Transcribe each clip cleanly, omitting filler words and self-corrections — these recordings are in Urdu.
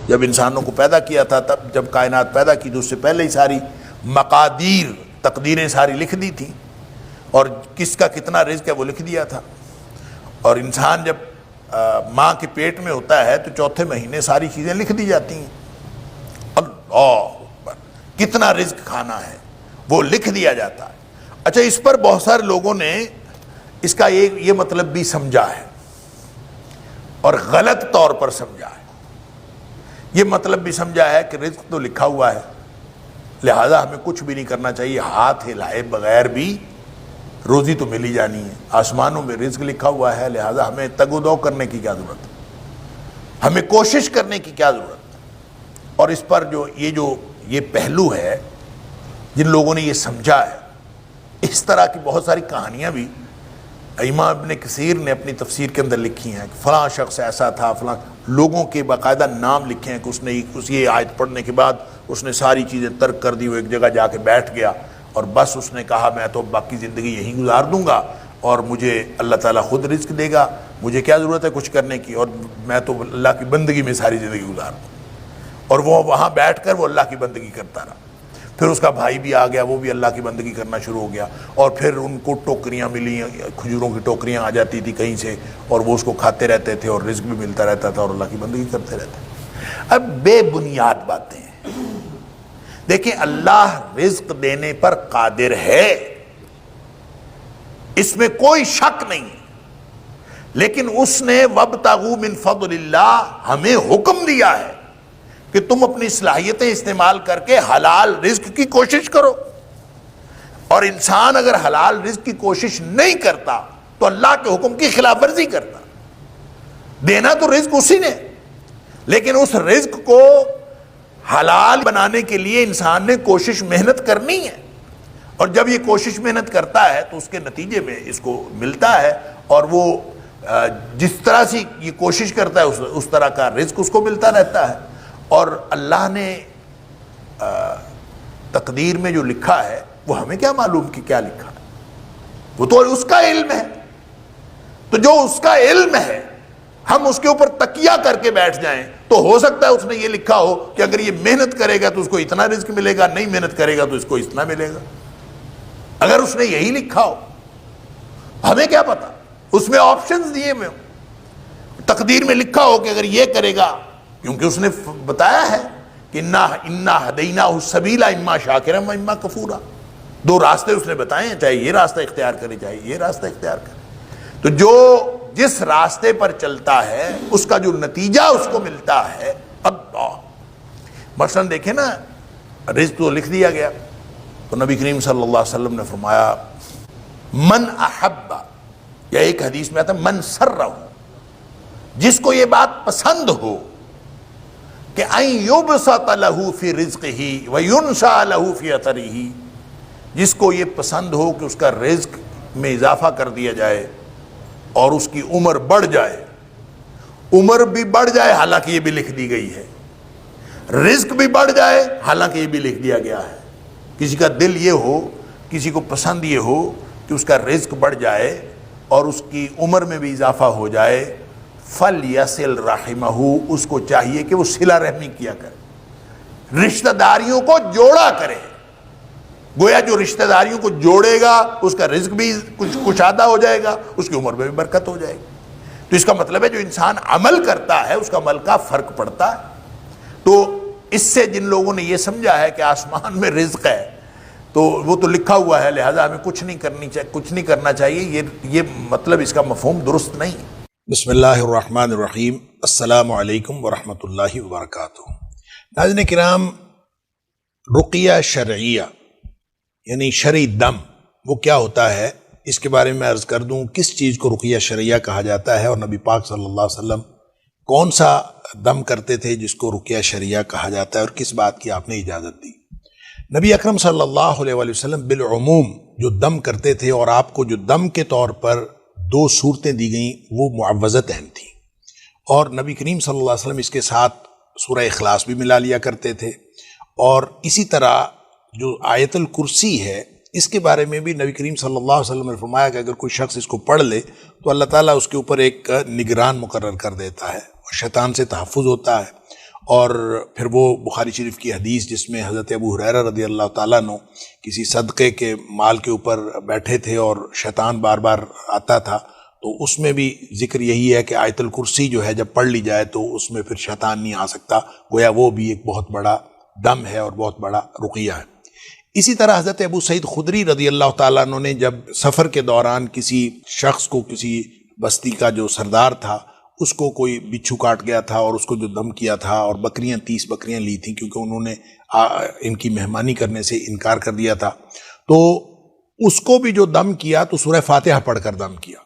جب انسانوں کو پیدا کیا تھا، تب جب کائنات پیدا کی تو اس سے پہلے ہی ساری مقادیر، تقدیریں ساری لکھ دی تھیں، اور کس کا کتنا رزق ہے وہ لکھ دیا تھا۔ اور انسان جب ماں کے پیٹ میں ہوتا ہے تو چوتھے مہینے ساری چیزیں لکھ دی جاتی ہیں۔ اللہ اکبر، کتنا رزق کھانا ہے وہ لکھ دیا جاتا ہے۔ اچھا، اس پر بہت سارے لوگوں نے اس کا یہ مطلب بھی سمجھا ہے اور غلط طور پر سمجھا ہے۔ یہ مطلب بھی سمجھا ہے کہ رزق تو لکھا ہوا ہے، لہذا ہمیں کچھ بھی نہیں کرنا چاہیے، ہاتھ ہلائے بغیر بھی روزی تو مل ہی جانی ہے، آسمانوں میں رزق لکھا ہوا ہے، لہذا ہمیں تگ و دو کرنے کی کیا ضرورت ہے، ہمیں کوشش کرنے کی کیا ضرورت ہے۔ اور اس پر یہ پہلو ہے، جن لوگوں نے یہ سمجھا ہے، اس طرح کی بہت ساری کہانیاں بھی امام ابن کثیر نے اپنی تفسیر کے اندر لکھی ہیں کہ فلاں شخص ایسا تھا، فلاں لوگوں کے باقاعدہ نام لکھے ہیں کہ اس نے یہ آیت پڑھنے کے بعد اس نے ساری چیزیں ترک کر دی، وہ ایک جگہ جا کے بیٹھ گیا اور بس اس نے کہا میں تو باقی زندگی یہیں گزار دوں گا اور مجھے اللہ تعالیٰ خود رزق دے گا، مجھے کیا ضرورت ہے کچھ کرنے کی، اور میں تو اللہ کی بندگی میں ساری زندگی گزار دوں۔ اور وہ وہاں بیٹھ کر وہ اللہ کی بندگی کرتا رہا۔ پھر اس کا بھائی بھی آ گیا، وہ بھی اللہ کی بندگی کرنا شروع ہو گیا، اور پھر ان کو ٹوکریاں ملی، کھجوروں کی ٹوکریاں آ جاتی تھی کہیں سے، اور وہ اس کو کھاتے رہتے تھے اور رزق بھی ملتا رہتا تھا اور اللہ کی بندگی کرتے رہتے۔ اب بے بنیاد باتیں ہیں۔ دیکھیں، اللہ رزق دینے پر قادر ہے، اس میں کوئی شک نہیں، لیکن اس نے وَابْتَغُوا مِن فَضْلِ اللَّهِ ہمیں حکم دیا ہے کہ تم اپنی صلاحیتیں استعمال کر کے حلال رزق کی کوشش کرو۔ اور انسان اگر حلال رزق کی کوشش نہیں کرتا تو اللہ کے حکم کی خلاف ورزی کرتا۔ دینا تو رزق اسی نے، لیکن اس رزق کو حلال بنانے کے لیے انسان نے کوشش محنت کرنی ہے، اور جب یہ کوشش محنت کرتا ہے تو اس کے نتیجے میں اس کو ملتا ہے، اور وہ جس طرح سے یہ کوشش کرتا ہے اس طرح کا رزق اس کو ملتا رہتا ہے۔ اور اللہ نے تقدیر میں جو لکھا ہے وہ ہمیں کیا معلوم کہ کیا لکھا ہے، وہ تو اس کا علم ہے۔ تو جو اس کا علم ہے ہم اس کے اوپر تکیہ کر کے بیٹھ جائیں تو ہو سکتا ہے اس نے یہ لکھا ہو کہ اگر یہ محنت کرے گا تو اس کو اتنا رزق ملے گا، نہیں محنت کرے گا تو اس کو اتنا ملے گا۔ اگر اس نے یہی لکھا ہو، ہمیں کیا پتا، اس میں آپشنز دیے میں تقدیر میں لکھا ہو کہ اگر یہ کرے گا، کیونکہ اس نے بتایا ہے کہ انا ہدیناہ السبیل اما شاکرا و اما کفورا، دو راستے اس نے بتائے ہیں، چاہے یہ راستہ اختیار کرے چاہے یہ راستہ اختیار کرے۔ تو جو جس راستے پر چلتا ہے اس کا جو نتیجہ اس کو ملتا ہے، اللہ مثلا دیکھیں نا، رزق تو لکھ دیا گیا، تو نبی کریم صلی اللہ علیہ وسلم نے فرمایا من احب، یا ایک حدیث میں آتا ہے من سرہ، جس کو یہ بات پسند ہو کہ ان یبسط لہ فی رزقہ وینسا لہ فی اثرہ، جس کو یہ پسند ہو کہ اس کا رزق میں اضافہ کر دیا جائے اور اس کی عمر بڑھ جائے، عمر بھی بڑھ جائے حالانکہ یہ بھی لکھ دی گئی ہے، رزق بھی بڑھ جائے حالانکہ یہ بھی لکھ دیا گیا ہے۔ کسی کا دل یہ ہو، کسی کو پسند یہ ہو کہ اس کا رزق بڑھ جائے اور اس کی عمر میں بھی اضافہ ہو جائے، فَلْيَصِلْ رَحِمَهُ، اس کو چاہیے کہ وہ صلہ رحمی کیا کرے، رشتہ داریوں کو جوڑا کرے۔ گویا جو رشتہ داریوں کو جوڑے گا اس کا رزق بھی کچھ کشادہ ہو جائے گا، اس کی عمر میں بھی برکت ہو جائے گی۔ تو اس کا مطلب ہے جو انسان عمل کرتا ہے اس کا عمل کا فرق پڑتا ہے۔ تو اس سے جن لوگوں نے یہ سمجھا ہے کہ آسمان میں رزق ہے تو وہ تو لکھا ہوا ہے لہذا ہمیں کچھ نہیں کرنا چاہیے، یہ مطلب اس کا مفہوم درست نہیں۔ بسم اللہ الرحمن الرحیم، السلام علیکم ورحمۃ اللہ وبرکاتہ۔ ناظرین کرام، رقیہ شرعیہ یعنی شرعی دم وہ کیا ہوتا ہے، اس کے بارے میں عرض کر دوں کس چیز کو رقیہ شرعیہ کہا جاتا ہے، اور نبی پاک صلی اللہ علیہ وسلم کون سا دم کرتے تھے جس کو رقیہ شرعیہ کہا جاتا ہے، اور کس بات کی آپ نے اجازت دی۔ نبی اکرم صلی اللہ علیہ وسلم بالعموم جو دم کرتے تھے، اور آپ کو جو دم کے طور پر دو صورتیں دی گئیں وہ معوذتین تھیں، اور نبی کریم صلی اللہ علیہ وسلم اس کے ساتھ سورہ اخلاص بھی ملا لیا کرتے تھے، اور اسی طرح جو آیت الکرسی ہے اس کے بارے میں بھی نبی کریم صلی اللہ علیہ وسلم نے فرمایا کہ اگر کوئی شخص اس کو پڑھ لے تو اللہ تعالیٰ اس کے اوپر ایک نگران مقرر کر دیتا ہے اور شیطان سے تحفظ ہوتا ہے، اور پھر وہ بخاری شریف کی حدیث جس میں حضرت ابو ہریرہ رضی اللہ تعالیٰ عنہ کسی صدقے کے مال کے اوپر بیٹھے تھے اور شیطان بار بار آتا تھا، تو اس میں بھی ذکر یہی ہے کہ آیت الکرسی جو ہے جب پڑھ لی جائے تو اس میں پھر شیطان نہیں آ سکتا، گویا وہ بھی ایک بہت بڑا دم ہے اور بہت بڑا رقیہ ہے۔ اسی طرح حضرت ابو سعید خدری رضی اللہ تعالیٰ عنہ نے جب سفر کے دوران کسی شخص کو، کسی بستی کا جو سردار تھا، اس کو کوئی بچھو کاٹ گیا تھا اور اس کو جو دم کیا تھا، اور 30 بکریاں لی تھیں کیونکہ انہوں نے ان کی مہمانی کرنے سے انکار کر دیا تھا، تو اس کو بھی جو دم کیا تو سورہ فاتحہ پڑھ کر دم کیا۔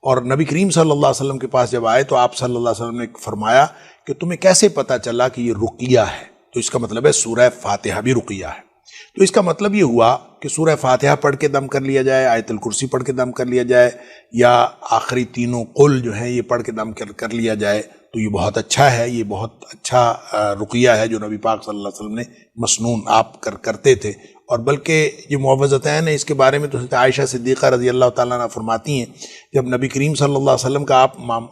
اور نبی کریم صلی اللہ علیہ وسلم کے پاس جب آئے تو آپ صلی اللہ علیہ وسلم نے فرمایا کہ تمہیں کیسے پتہ چلا کہ یہ رقیہ ہے؟ تو اس کا مطلب ہے سورہ فاتحہ بھی رقیہ ہے۔ تو اس کا مطلب یہ ہوا کہ سورہ فاتحہ پڑھ کے دم کر لیا جائے، آیت الکرسی پڑھ کے دم کر لیا جائے، یا آخری تینوں قل جو ہیں یہ پڑھ کے دم کر لیا جائے، تو یہ بہت اچھا ہے، یہ بہت اچھا رقیہ ہے جو نبی پاک صلی اللہ علیہ وسلم نے مسنون آپ کرتے تھے۔ اور بلکہ یہ معوذتین ہیں، اس کے بارے میں تو حضرت عائشہ صدیقہ رضی اللہ تعالیٰ عنہ فرماتی ہیں جب نبی کریم صلی اللہ علیہ وسلم کا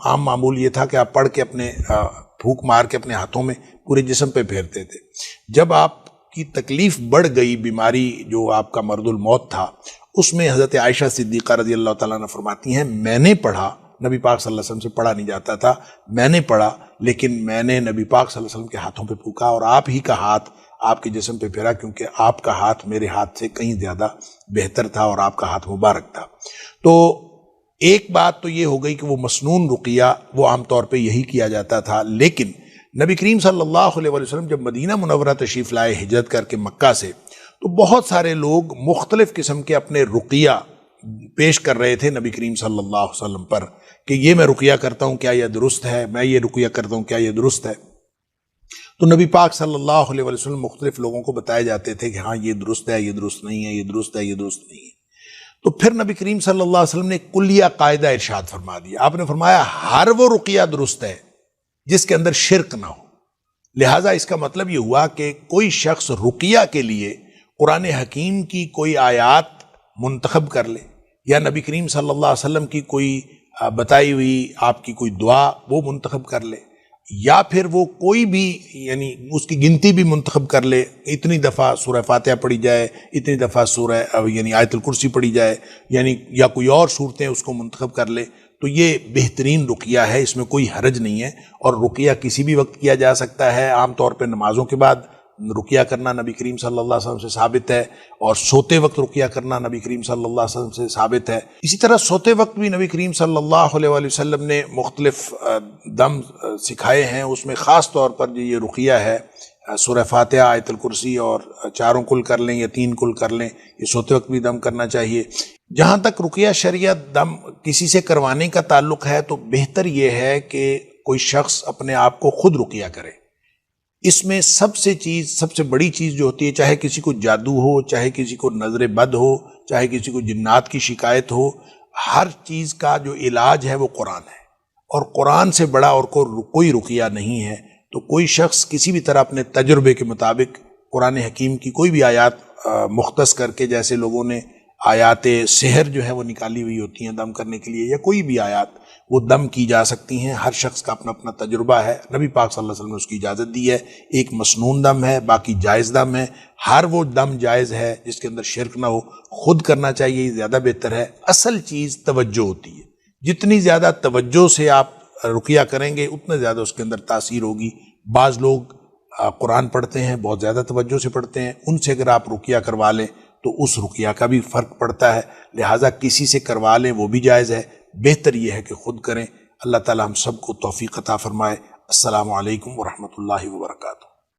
عام معمول یہ تھا کہ آپ پڑھ کے اپنے پھونک مار کے اپنے ہاتھوں میں پورے جسم پہ پھیرتے تھے، جب آپ کی تکلیف بڑھ گئی، بیماری جو آپ کا مرض الموت تھا، اس میں حضرت عائشہ صدیقہ رضی اللہ تعالیٰ عنہ فرماتی ہیں میں نے پڑھا، نبی پاک صلی اللہ علیہ وسلم سے پڑھا نہیں جاتا تھا، میں نے پڑھا لیکن میں نے نبی پاک صلی اللہ علیہ وسلم کے ہاتھوں پہ پھونکا اور آپ ہی کا ہاتھ آپ کے جسم پہ پھیرا، کیونکہ آپ کا ہاتھ میرے ہاتھ سے کہیں زیادہ بہتر تھا اور آپ کا ہاتھ مبارک تھا۔ تو ایک بات تو یہ ہو گئی کہ وہ مسنون رقیہ وہ عام طور پہ یہی کیا جاتا تھا، لیکن نبی کریم صلی اللہ علیہ وسلم جب مدینہ منورہ تشریف لائے ہجرت کر کے مکہ سے، تو بہت سارے لوگ مختلف قسم کے اپنے رقیہ پیش کر رہے تھے نبی کریم صلی اللہ علیہ وسلم پر کہ یہ میں رقیہ کرتا ہوں کیا یہ درست ہے، میں یہ رقیہ کرتا ہوں کیا یہ درست ہے۔ تو نبی پاک صلی اللہ علیہ وسلم مختلف لوگوں کو بتائے جاتے تھے کہ ہاں یہ درست ہے، یہ درست نہیں ہے، یہ درست ہے، یہ درست نہیں ہے۔ تو پھر نبی کریم صلی اللہ علیہ وسلم نے کلیہ قاعدہ ارشاد فرما دیا، آپ نے فرمایا ہر وہ رقیہ درست ہے جس کے اندر شرک نہ ہو۔ لہٰذا اس کا مطلب یہ ہوا کہ کوئی شخص رقیہ کے لیے قرآن حکیم کی کوئی آیات منتخب کر لے، یا نبی کریم صلی اللہ علیہ وسلم کی کوئی بتائی ہوئی آپ کی کوئی دعا وہ منتخب کر لے، یا پھر وہ کوئی بھی یعنی اس کی گنتی بھی منتخب کر لے، اتنی دفعہ سورہ فاتحہ پڑھی جائے، اتنی دفعہ سورہ یعنی آیت الکرسی پڑھی جائے، یعنی یا کوئی اور صورتیں اس کو منتخب کر لے، تو یہ بہترین رقیہ ہے، اس میں کوئی حرج نہیں ہے۔ اور رقیہ کسی بھی وقت کیا جا سکتا ہے، عام طور پہ نمازوں کے بعد رقیہ کرنا نبی کریم صلی اللہ علیہ وسلم سے ثابت ہے، اور سوتے وقت رقیہ کرنا نبی کریم صلی اللہ علیہ وسلم سے ثابت ہے۔ اسی طرح سوتے وقت بھی نبی کریم صلی اللہ علیہ وسلم نے مختلف دم سکھائے ہیں، اس میں خاص طور پر جو یہ رقیہ ہے سورہ فاتحہ، آیت الکرسی اور 4 کل کر لیں یا 3 کل کر لیں، یہ سوتے وقت بھی دم کرنا چاہیے۔ جہاں تک رقیہ شریعت دم کسی سے کروانے کا تعلق ہے تو بہتر یہ ہے کہ کوئی شخص اپنے آپ کو خود رقیہ کرے۔ اس میں سب سے بڑی چیز جو ہوتی ہے، چاہے کسی کو جادو ہو، چاہے کسی کو نظر بد ہو، چاہے کسی کو جنات کی شکایت ہو، ہر چیز کا جو علاج ہے وہ قرآن ہے، اور قرآن سے بڑا اور کوئی رقیہ نہیں ہے۔ تو کوئی شخص کسی بھی طرح اپنے تجربے کے مطابق قرآن حکیم کی کوئی بھی آیات مختص کر کے، جیسے لوگوں نے آیات سحر جو ہے وہ نکالی ہوئی ہوتی ہیں دم کرنے کے لیے، یا کوئی بھی آیات وہ دم کی جا سکتی ہیں، ہر شخص کا اپنا اپنا تجربہ ہے۔ نبی پاک صلی اللہ علیہ وسلم نے اس کی اجازت دی ہے، ایک مسنون دم ہے، باقی جائز دم ہے۔ ہر وہ دم جائز ہے جس کے اندر شرک نہ ہو، خود کرنا چاہیے، یہ زیادہ بہتر ہے۔ اصل چیز توجہ ہوتی ہے، جتنی زیادہ توجہ سے آپ رقیہ کریں گے اتنا زیادہ اس کے اندر تاثیر ہوگی۔ بعض لوگ قرآن پڑھتے ہیں، بہت زیادہ توجہ سے پڑھتے ہیں، ان سے اگر آپ رقیہ کروا لیں تو اس رقیہ کا بھی فرق پڑتا ہے، لہٰذا کسی سے کروا لیں وہ بھی جائز ہے، بہتر یہ ہے کہ خود کریں۔ اللہ تعالی ہم سب کو توفیق عطا فرمائے۔ السلام علیکم ورحمۃ اللہ وبرکاتہ۔